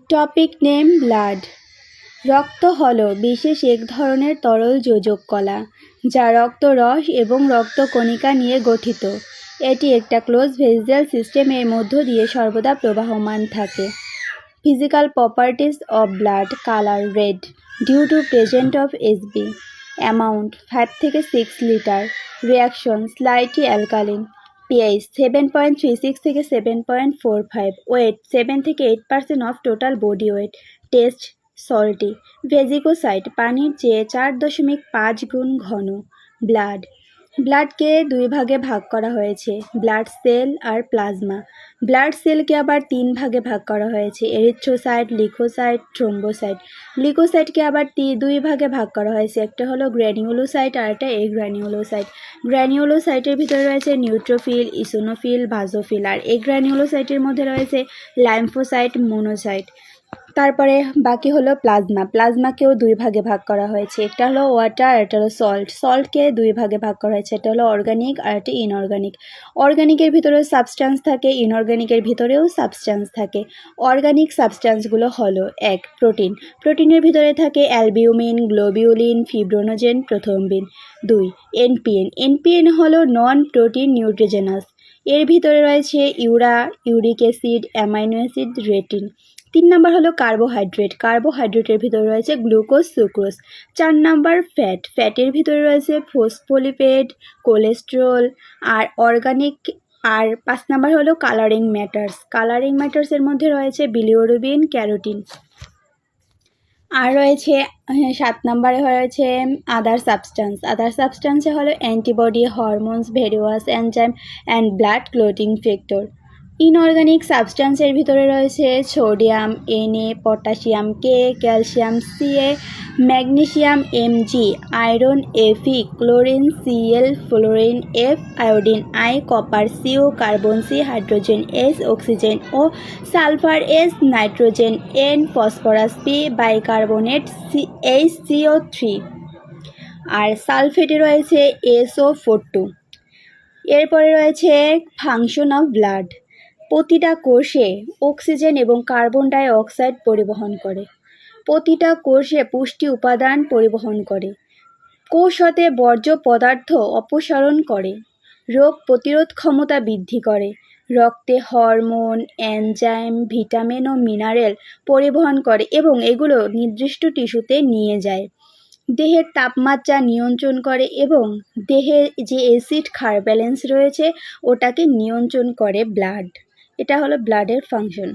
Topic name blood. রক্ত হলো বিশেষ এক ধরনের তরল যোজক কলা যা রক্তরস এবং রক্তকণিকা নিয়ে গঠিত। এটি একটা ক্লোজ ভেসেল সিস্টেমের মধ্য দিয়ে সর্বদা প্রবাহমান থাকে। Physical properties of blood: colour red due to present of SB. Amount 5 থেকে 6 litre. Reaction slightly alkaline. pH 7.36 থেকে 7.45। ওয়েট 7 থেকে 8% of total body weight. Taste salty. Viscosity পানির চেয়ে 4.5 গুণ ঘন। ব্লাডকে 2 ভাগে ভাগ করা হয়েছে, ব্লাড সেল আর প্লাজমা। ব্লাড সেলকে আবার 3 ভাগে ভাগ করা হয়েছে, এরিথ্রোসাইট, লিউকোসাইট, থ্রোম্বোসাইট। লিউকোসাইটকে আবার 2 ভাগে ভাগ করা হয়েছে, একটা হলো গ্র্যানিউলোসাইট আর একটা এগ্রানিউলোসাইট। গ্র্যানিউলোসাইটের ভিতরে রয়েছে নিউট্রোফিল, ইসোনোফিল, ভাজোফিল। আর এগ্রানিউলোসাইটের মধ্যে রয়েছে লাইম্ফোসাইট, মোনোসাইট। তারপরে বাকি হলো প্লাজমাকেও 2 ভাগে ভাগ করা হয়েছে, একটা হলো ওয়াটার আর একটা হলো সল্টকে 2 ভাগে ভাগ করা হয়েছে, একটা হলো অর্গানিক আর একটা ইনঅর্গানিক। অর্গানিকের ভিতরেও সাবস্ট্যান্স থাকে, ইনঅর্গানিকের ভিতরেও সাবস্ট্যান্স থাকে। অর্গানিক সাবস্ট্যান্সগুলো হলো: 1. প্রোটিনের ভিতরে থাকে অ্যালবিউমিন, গ্লোবিউলিন, ফিব্রোনোজেন, প্রোথ্রম্বিন। 2. এনপিএন হলো নন প্রোটিন নিউট্রিজেনাস। এর ভিতরে রয়েছে uric acid, amino acid, rating. 3 number হলো কার্বোহাইড্রেটের ভিতরে রয়েছে গ্লুকোজ, সুক্রোজ। 4 নাম্বার ফ্যাটের ভিতরে রয়েছে ফসফোলিপিড, কোলেস্টেরল আর অর্গানিক। আর 5 নাম্বার হলো কালারিং ম্যাটার্সের মধ্যে রয়েছে বিলিরুবিন, ক্যারোটিন। আর রয়েছে 7 নাম্বারে রয়েছে আদার সাবস্ট্যান্সে হলো antibody, hormones, various enzyme and blood clotting factor. Inorganic সাবস্ট্যান্সের ভিতরে রয়েছে sodium, Na, potassium, K, calcium, Ca, magnesium, Mg, iron, Fe, chlorine, Cl, fluorine, F, iodine, I, copper, Co, carbon, C, hydrogen, H, oxygen, O, sulphur, S, nitrogen, N, phosphorus, P, bicarbonate, HCO3। আর সালফেটে রয়েছে SO42। এরপরে রয়েছে function of blood. প্রতিটা কোষে oxygen এবং carbon die oxide পরিবহন করে। প্রতিটা কোষে পুষ্টি উপাদান পরিবহন করে। কোষ হতে বর্জ্য পদার্থ অপসারণ করে। রোগ প্রতিরোধ ক্ষমতা বৃদ্ধি করে। রক্তে হরমোন, এনজাইম, ভিটামিন ও মিনারেল পরিবহন করে এবং এগুলো নির্দিষ্ট টিস্যুতে নিয়ে যায়। দেহের তাপমাত্রা নিয়ন্ত্রণ করে এবং দেহের যে অ্যাসিড ক্ষার ব্যালেন্স রয়েছে ওটাকে নিয়ন্ত্রণ করে ব্লাড। এটা হলো ব্লাডের ফাংশন।